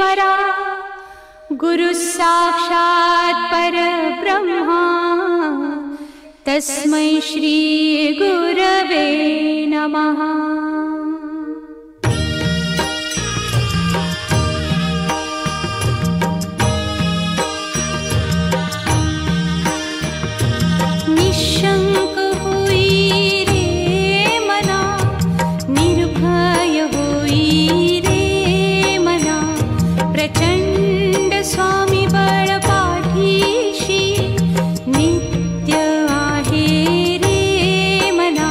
परमेश्वरा गुरु साक्षात् परब्रह्मा तस्मै श्री गुरवे नमः। निशंक होई रे मना, निर्भय होई रे मना, प्रचंड स्वामी बळ पाठीशी नित्य आहे रे मना।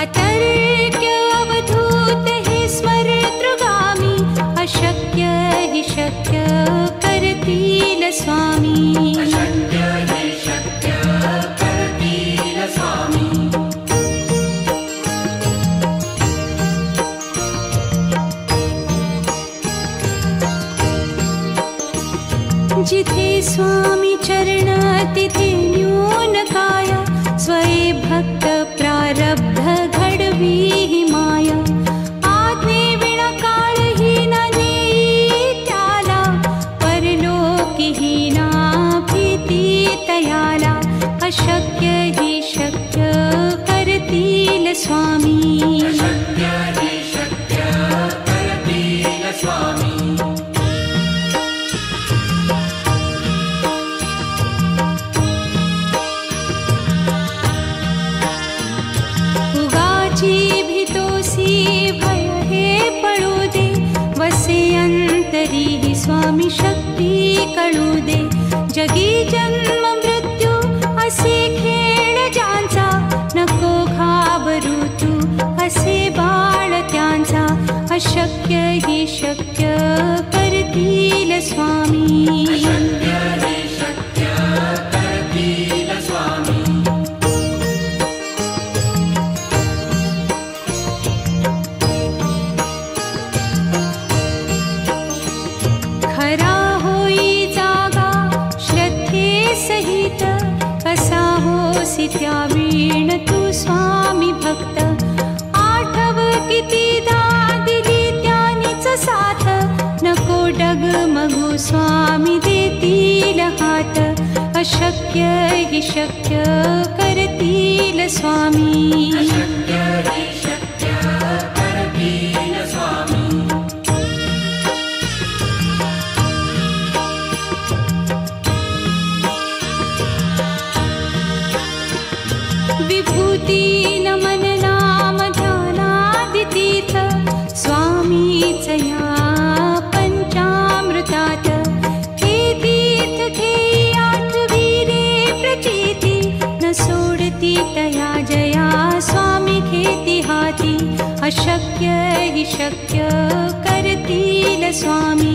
अतर्क्य अवधूत हे स्मरतृगामी, अशक्य हि शक्य करतील स्वामी। जिथे स्वामी चरण तिथे न्यून काया, स्वये भक्त प्रारब्ध घडवी ही माया। आज्ञे विना काळही न नेई त्याला, परलोकी ही ना भीती तयाला। अशक्य ही शक्य करतील स्वामी। स्वामी शक्ती कळू दे, जगी जन्म मृत्यू असे खेळ ज्यांचा, नको घाबरू तू असे बाळ त्यांचा। अशक्य ही शक्य करतील स्वामी। त्यावीण तू स्वामी भक्त, आठव कितीदा दिली त्यानीच साथ। नको डगमगू स्वामी देतील हात, अशक्य हि शक्य करतील स्वामी। विभूती नमन नाम ध्यानादितीर्थ, स्वामीच या पंचामृतात। हे तीर्थ घेई आठवी रे प्रचिती, न सोडती तया जया स्वामी घेती हाती। अशक्य हि शक्य करतील स्वामी।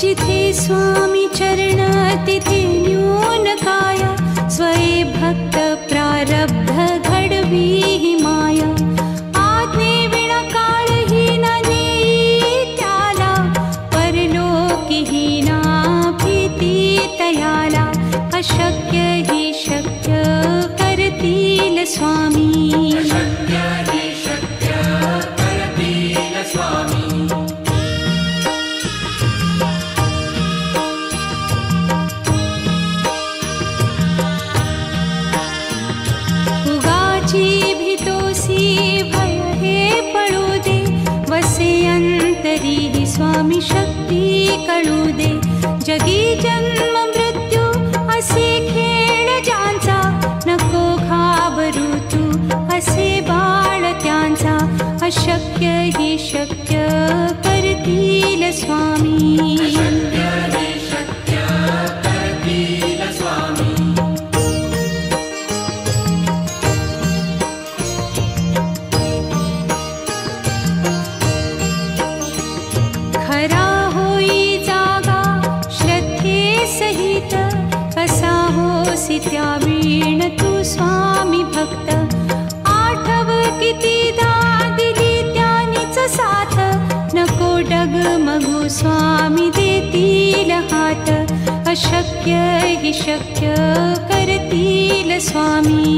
जिथे स्वामी चरण तिथे न्यून काया, स्वये भक्त प्रारब्ध घडवी ही माया। आज्ञे विना काळही न नेई त्याला, परलोकी ही ना भीती तयाला। अशक्य ही शक्य करतील स्वामी। स्वामी शक्ती कळू दे, जगी जन्म मृत्यू असे खेळ ज्यांचा। स्वामी खरा होई जागा श्रद्धे सहित कसा होसी त्यावीण तू स्वामी भक्त आठव कितीदा दिली त्यानीच साथ नको डगमगू स्वामी देतील हात अशक्य हि शक्य करतील स्वामी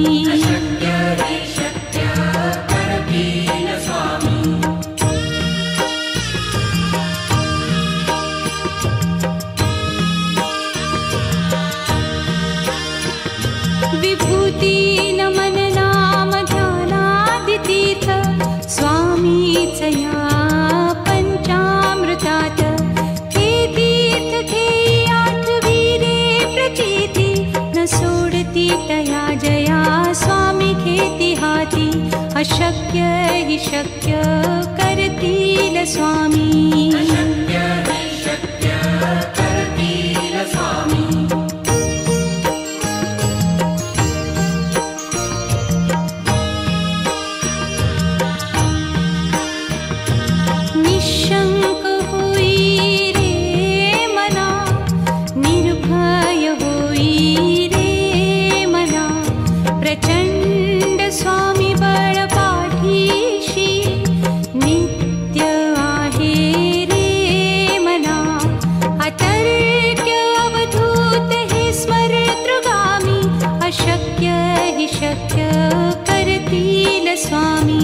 विभूती नमन नाम ध्यानादितीर्थ स्वामीच या पंचामृतात हे तीर्थ घेई आठवीरे प्रचिती न सोडती तया जया स्वामी घेती हाती अशक्य हि शक्य करतील स्वामी निशंक होई रे मना निर्भय होई रे मना प्रचंड स्वामी बळ पाठीशी नित्य आहे रे मना अतर्क्य अवधूत हे स्मरतृगामी अशक्य हि शक्य करतील स्वामी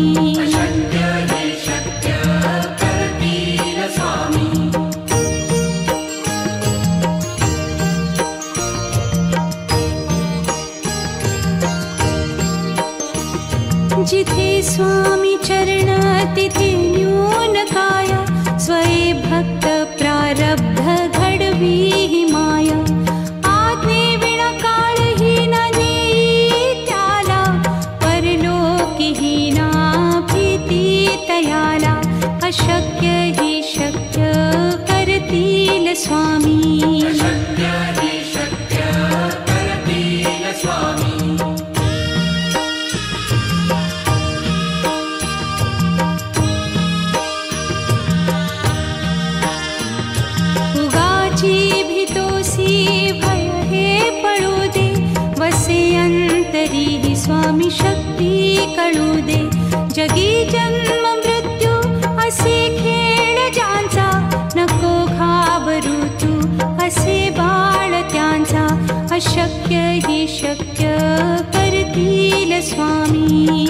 जिथे स्वामी चरण तिथे न्यून काया स्वये भक्त प्रारब्ध घडवी ही माया आज्ञे विना काळहीन नेई त्याला परलोकीहीना भीती तयाला अशक्य हि शक्य करतील स्वामी भय हे पळू दे वसे अंतरी ही स्वामी शक्ती कळू दे जगी जन्म मृत्यू असे खेळ ज्यांचा नको घाबरू तू असे बाळ त्यांचा अशक्य हि शक्य करतील स्वामी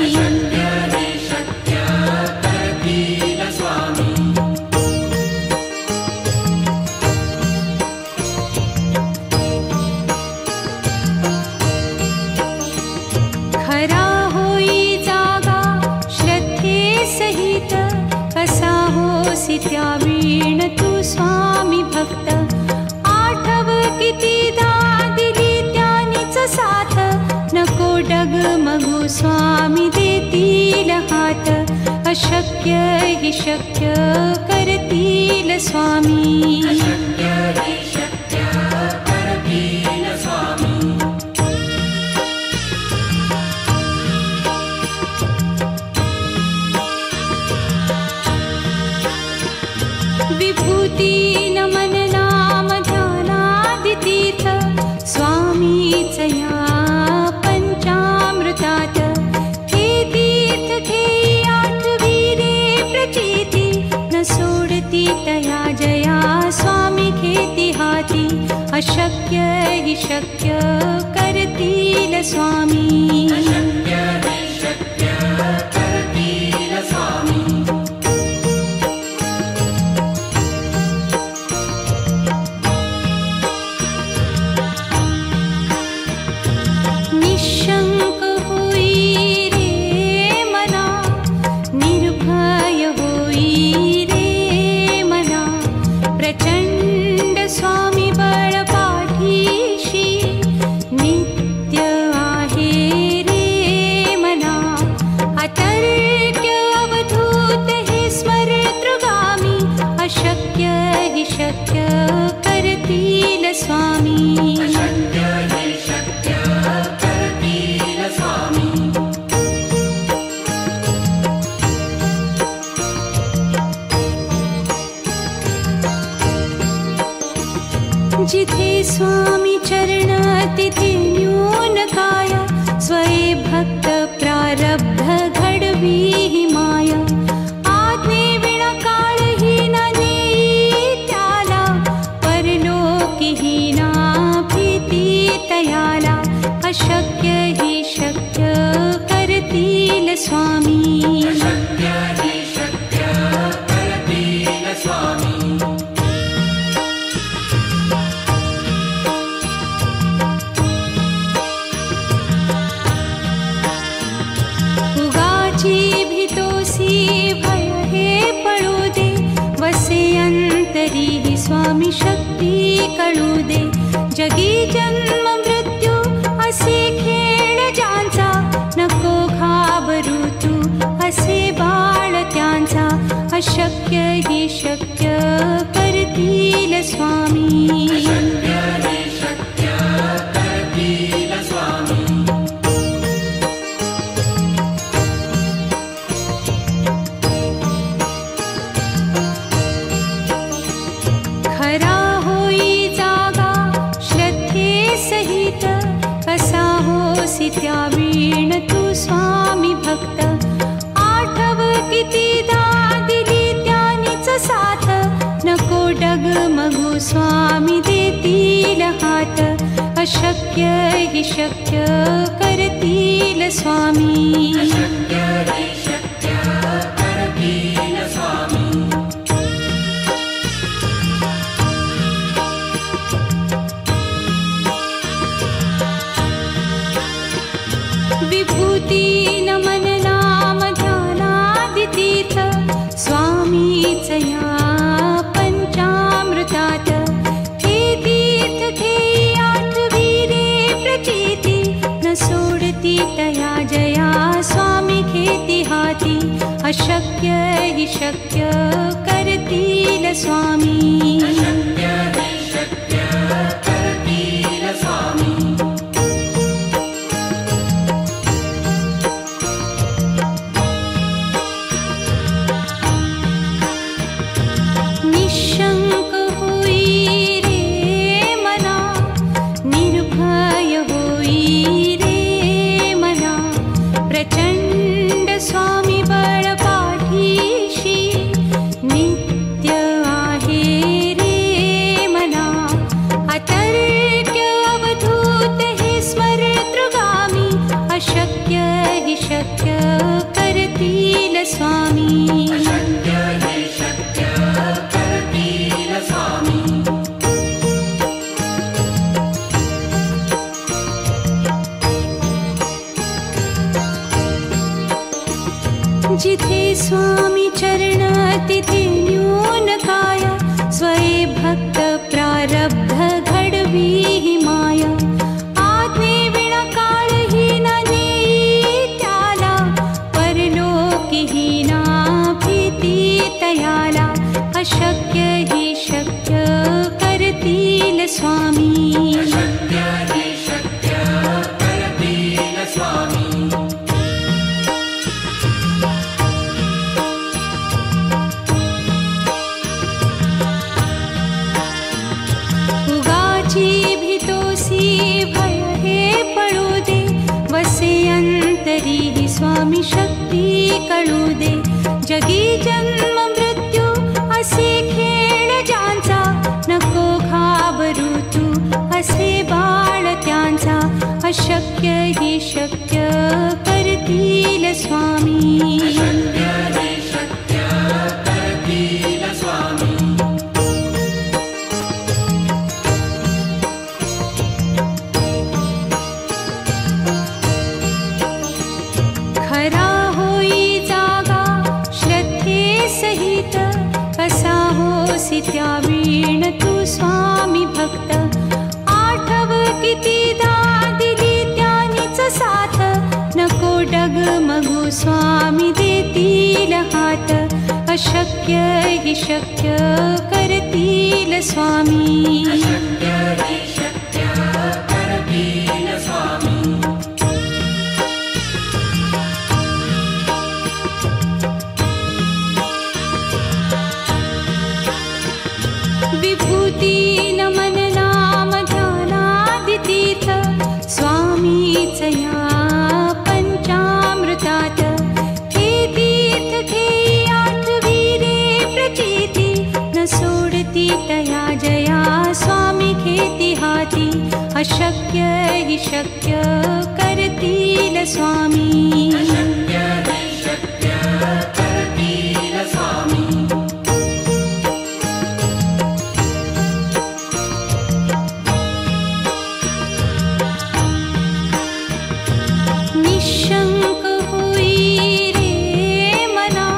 खरा होई जागा श्रद्धे सहित कसा होसी त्यावीण तू स्वामी भक्त आठव कितीदा दिली त्यानीच साथ नको डगमगू स्वामी देतील हात अशक्य हि शक्य करतील स्वामी विभूती नमन नाम ध्यानादितीर्थ स्वामीच या पंचामृतात हे तीर्थ घेई आठवीरे प्रचिती न सोडती तया जया स्वामी घेती हाती अशक्य हि शक्य करतील स्वामी निशंक होई रे मना निर्भय होई रे मना प्रचंड स्वामी बळ पाठीशी नित्य आहे भय हे पळू दे, वसे अंतरी ही स्वामी शक्ती कळू दे. जगी जन्म मृत्यू असे खेळ ज्यांचा, नको घाबरू तू असे बाळ त्यांचा. अशक्य ही शक्य करतील स्वामी. खरा होई जागा श्रद्धे सहित, कसा होसी त्या वीण तू स्वामी भक्त. आठव कितीदा दिली त्यानीच साथ, नको डगमगू स्वामी देतील हात. अशक्य ही शक्य करतील स्वामी. विभूती नमन नाम ध्यानादितीर्थ, स्वामीच या पंचामृतात. हे तीर्थ घे आठवीरे प्रचिती, न सोडती तया जया स्वामी घेती हाती. अशक्य ही शक्य करतील स्वामी. निशंक होई रे मना, निर्भय होई रे मना. प्रचंड स्वामी बळ पाठीशी, नित्य आहे रे मना. अतर्क्य अवधूत हे स्मरतृगामी, अशक्य ही शक्य करतील स्वामी. जिथे स्वामी चरण तिथे न्यून काय, स्वये भक्त प्रारब्ध घडवी ही माया. आज्ञे विना काळहीन नेई त्याला, परलोकीहीना भीती तयाला. अशक्य ही शक्य करतील स्वामी. भय हे पळू दे, वसे अंतरी ही स्वामी शक्ती कळू दे. जगी जन्म मृत्यू असे खेळ ज्यांचा, नको घाबरू तू असे बाळ त्यांचा. अशक्य ही शक्य करतील स्वामी. खरा होई जागा श्रद्धे सहित, कसा होसी त्या वीण तू स्वामी भक्त. आठव कितीदा दिली त्यानीच साथ, नको डगमगू स्वामी देतील हात. अशक्य ही शक्य करतील स्वामी. विभूती नमन नाम ध्यानादितीर्थ, स्वामीच या पंचामृतात. हे तीर्थ घे आठवीरे प्रचिती, न सोडती तया जया स्वामी घेती हाती. अशक्य ही शक्य करतील स्वामी. निशंक होई रे मना,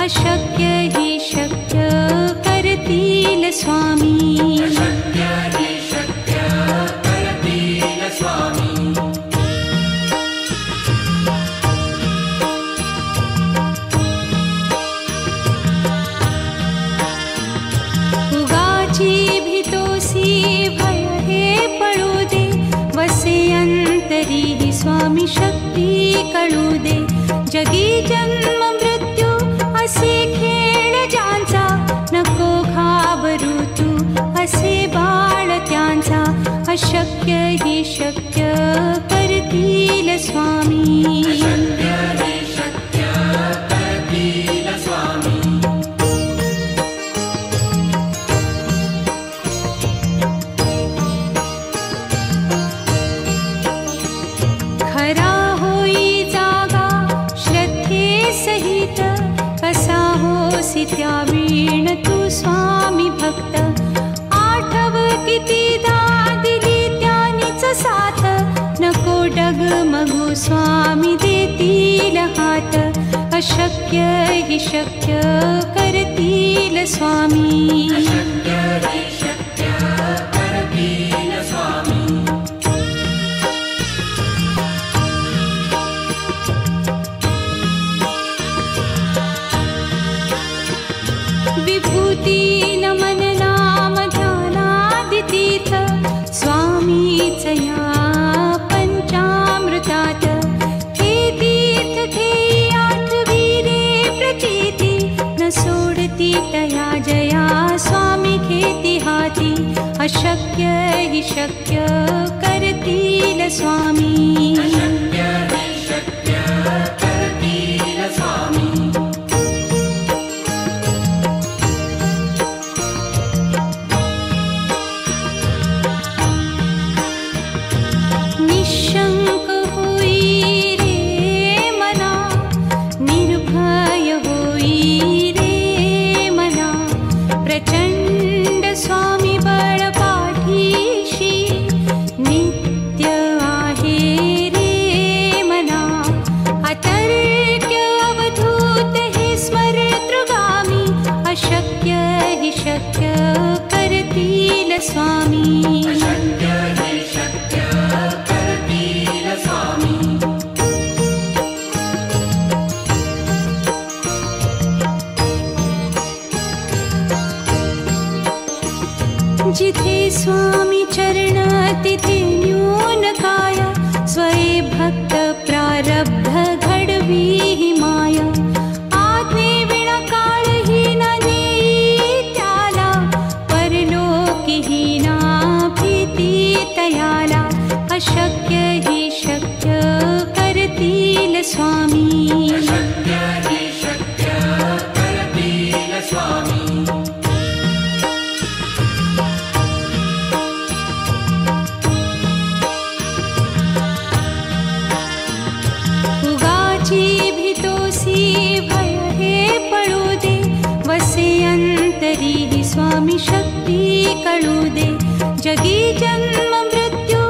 अशक्य हि शक्य करतील स्वामी. अशक्य हि शक्य करतील स्वामी. उगाची भीतोसी भय हे पळू दे, वसे अंतरी हि स्वामी शक्ती कळू दे. जगी जन्म मृत्यू असे खेळ ज्यांचा, नको घाबरू तू असे बाळ त्यांचा. अशक्य हि शक्य करतील स्वामी. अशक्य हि शक्य करतील स्वामी. खरा होई जागा श्रद्धे सहित, कसा होसी त्या वीण तू स्वामी भक्त. आठव कितीदा दिली त्यानीच साथ, नको डगमगू स्वामी देतील हात. अशक्य हि शक्य करतील स्वामी. अशक्य हि शक्य करतील स्वामी. विभूती नमन नाम ध्यानादितीर्थ, स्वामीच या पंचामृतात. हे तीर्थ घेई आठवी रे प्रचिती, न सोडती तया जया स्वामी घेती हाती. अशक्य हि शक्य करतील स्वामी. अशक्य हि शक्य करतील स्वामी. निशंक होई रे मना, निर्भय होई रे मना. प्रचंड स्वामी बळ पाठीशी, नित्य आहे रे मना. अतर्क्य अवधूत हे स्मरतृगामी, अशक्य हि शक्य करतील स्वामी. अशक्य हि शक्य करतील स्वामी. जिथे स्वामी चरण तिथे न्यून काय, स्वये भक्त प्रारब्ध घडवी हि माया. आज्ञे विना काळ हि न नेई त्याला, परलोकी हि ना भीती तयाला. अशक्य हि शक्य करतील स्वामी. अशक्य हि शक्य करतील स्वामी. उगाची भीतोसी भय हे पळू दे, वसे अंतरी हि स्वामी शक्ती कळू दे. जगी जन्म मृत्यू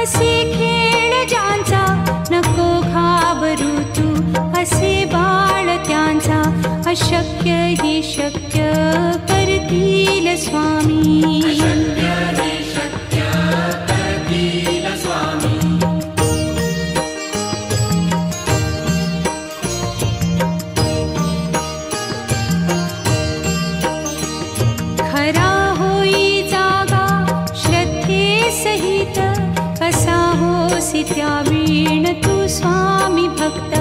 असे खेळ ज्यांचा, नको घाबरू तू असे बाळ त्यांचा. अशक्य हि शक्य करतील स्वामी. अशक्य हि शक्य करतील स्वामी. खरा होई जागा श्रद्धे सहित, कसा होसी त्या वीण तू स्वामी भक्त.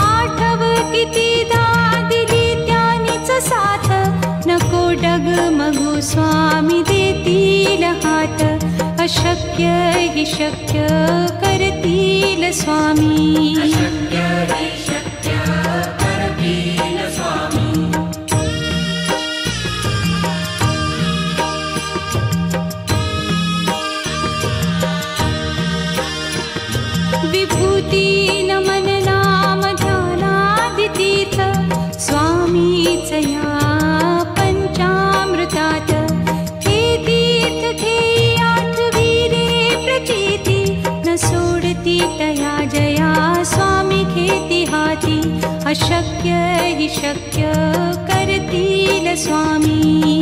आठव कितीदा दिली त्यानीच साथ, नको डगमगू स्वामी देतील हात. अशक्य हि शक्य करतील स्वामी. अशक्य हि शक्य करतील स्वामी. विभूती नमन नाम ध्यानादितीर्थ, स्वामीच या पंचामृतात. हे तीर्थ घेई आठवी रे प्रचिती, न सोडती तया जया स्वामी घेती हाती. अशक्य हि शक्य करतील स्वामी.